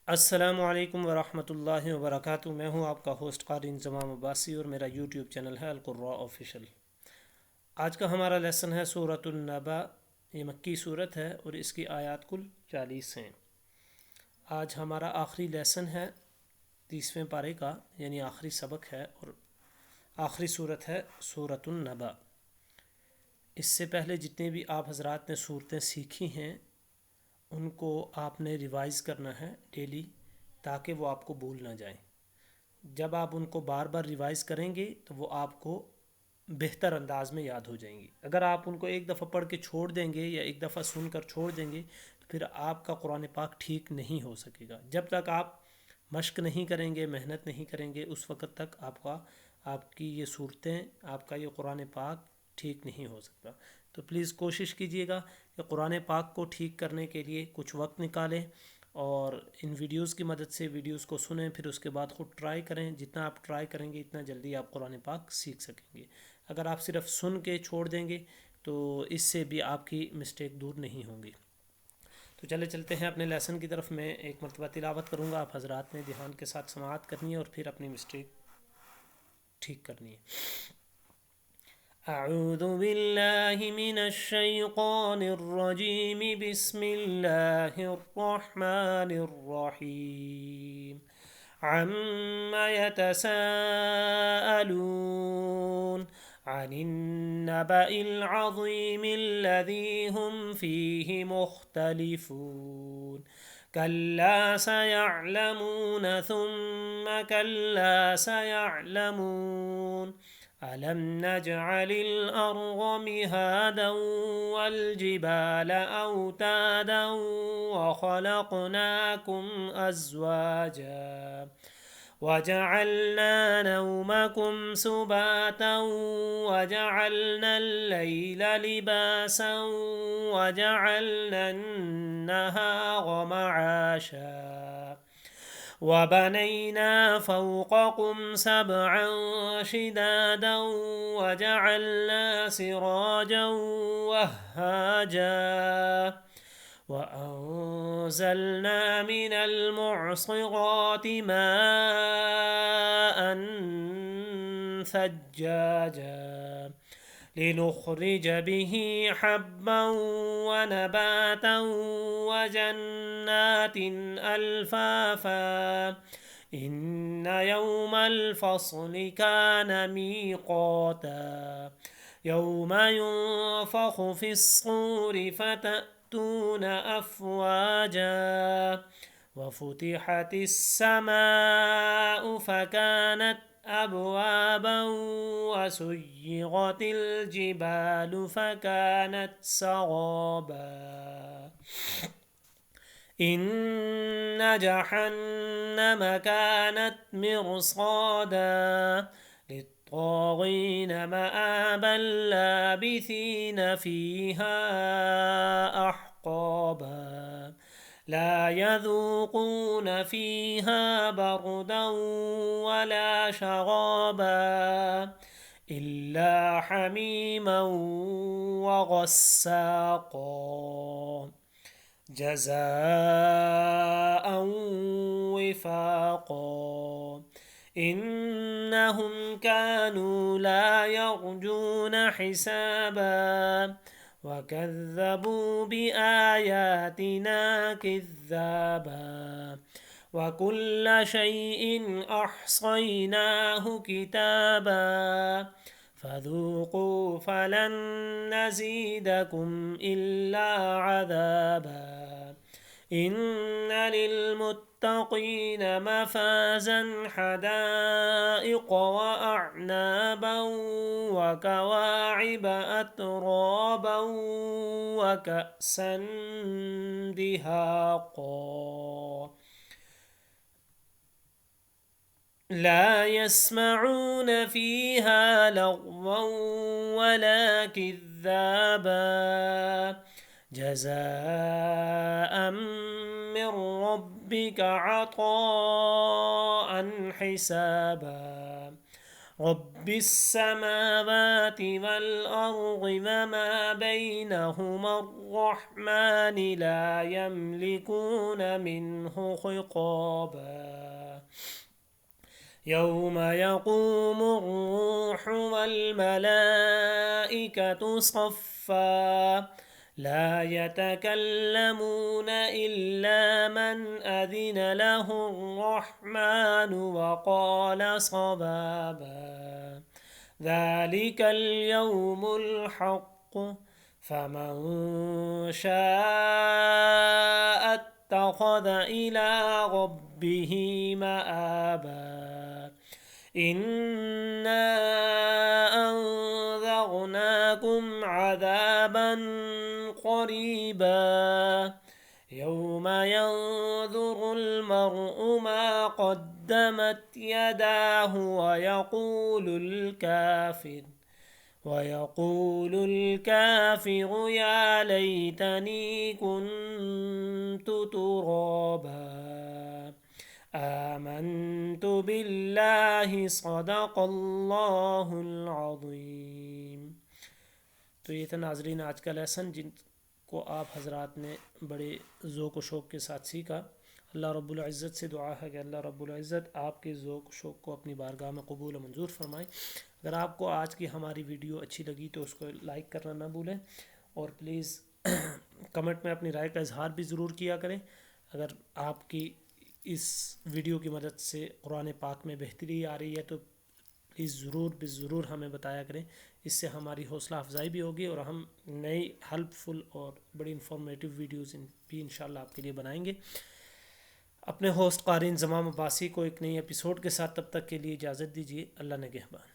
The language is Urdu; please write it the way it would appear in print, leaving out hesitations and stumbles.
السلام علیکم ورحمۃ اللہ وبرکاتہ۔ میں ہوں آپ کا ہوسٹ قاری انضمام عباسی اور میرا یوٹیوب چینل ہے القراء آفیشل۔ آج کا ہمارا لیسن ہے سورۃ النبا۔ یہ مکی صورت ہے اور اس کی آیات کل 40 ہیں۔ آج ہمارا آخری لیسن ہے 30ویں پارے کا، یعنی آخری سبق ہے اور آخری صورت ہے سورۃ النبا۔ اس سے پہلے جتنے بھی آپ حضرات نے صورتیں سیکھی ہیں ان کو آپ نے ریوائز کرنا ہے ڈیلی، تاکہ وہ آپ کو بھول نہ جائیں۔ جب آپ ان کو بار بار ریوائز کریں گے تو وہ آپ کو بہتر انداز میں یاد ہو جائیں گی۔ اگر آپ ان کو ایک دفعہ پڑھ کے چھوڑ دیں گے یا ایک دفعہ سن کر چھوڑ دیں گے تو پھر آپ کا قرآن پاک ٹھیک نہیں ہو سکے گا۔ جب تک آپ مشق نہیں کریں گے، محنت نہیں کریں گے، اس وقت تک آپ کی یہ صورتیں، آپ کا یہ قرآن پاک ٹھیک نہیں ہو سکتا۔ تو پلیز کوشش کیجئے گا کہ قرآن پاک کو ٹھیک کرنے کے لیے کچھ وقت نکالیں اور ان ویڈیوز کی مدد سے ویڈیوز کو سنیں، پھر اس کے بعد خود ٹرائی کریں۔ جتنا آپ ٹرائی کریں گے اتنا جلدی آپ قرآن پاک سیکھ سکیں گے۔ اگر آپ صرف سن کے چھوڑ دیں گے تو اس سے بھی آپ کی مسٹیک دور نہیں ہوں گی۔ تو چلے چلتے ہیں اپنے لیسن کی طرف۔ میں ایک مرتبہ تلاوت کروں گا، آپ حضرات نے دھیان کے ساتھ سماعت کرنی ہے اور پھر اپنی مسٹیک ٹھیک کرنی ہے۔ اعوذ باللہ من الشیطان الرجیم، بسم اللہ الرحمن الرحیم۔ عما يتساءلون عن النبأ العظيم الذي هم فيه مختلفون كلا سيعلمون ثم كلا سيعلمون ألم نجعل الأرض مهادا والجبال أوتادا وخلقناكم أزواجا وجعلنا نومكم سباتا وجعلنا الليل لباسا وجعلنا النهار معاشا وبنينا فوقكم سبعا شدادا وجعلنا سراجا وهاجا وأنزلنا من المعصرات ماء ثجاجا لنخرج به حبا ونباتا وجنات ألفافا إن يوم الفصل كان ميقاتا يوم ينفخ في الصور فتأتون أفواجا وفتحت السماء فكانت أبوابا وسيرت الجبال فكانت سرابا إن جهنم كانت مرصادا للطاغين مآبا لابثين فيها أحقابا لا يذوقون فيها بردا ولا شرابا إلا حميما وغساقا جزاء وفاقا إنهم كانوا لا يرجون حسابا وكذبوا بآياتنا كذابا وكل شيء أحصيناه كتابا فذوقوا فلن نزيدكم إلا عذابا إن للمتقين مفازا حدائق وأعنابا وكواعب أترابا وكأسا دهاقا لا يسمعون فيها لغوا ولا كذابا جزاء من ربك عطاء حسابا رب رب السماوات والأرض وما بينهما الرحمن لا يملكون منه خطابا يوم يقوم الروح والملائكة صفا لا يتكلمون إلا من أذن له الرحمن وقال صوابا ذلك اليوم الحق فمن شاء اتخذ إلى ربه مآبا إنا أنذرناكم عذابا قريبا يوم ينظر المرء ما قدمت يداه ويقول الكافر يا ليتني كنت ترابا آمنت بالله صدق اللہ العظیم۔ تو یہ تھا ناظرین آج کا لیسن جن کو آپ حضرات نے بڑے ذوق و شوق کے ساتھ سیکھا۔ اللہ رب العزت سے دعا ہے کہ اللہ رب العزت آپ کے ذوق و شوق کو اپنی بارگاہ میں قبول و منظور فرمائے۔ اگر آپ کو آج کی ہماری ویڈیو اچھی لگی تو اس کو لائک کرنا نہ بھولیں، اور پلیز کمنٹ میں اپنی رائے کا اظہار بھی ضرور کیا کریں۔ اگر آپ کی اس ویڈیو کی مدد سے قرآن پاک میں بہتری آ رہی ہے تو پلیز ضرور ہمیں بتایا کریں، اس سے ہماری حوصلہ افزائی بھی ہوگی اور ہم نئی ہیلپ فل اور بڑی انفارمیٹیو ویڈیوز بھی انشاءاللہ آپ کے لیے بنائیں گے۔ اپنے ہوسٹ قاری انضمام عباسی کو ایک نئی ایپیسوڈ کے ساتھ تب تک کے لیے اجازت دیجیے۔ اللہ نگہبان۔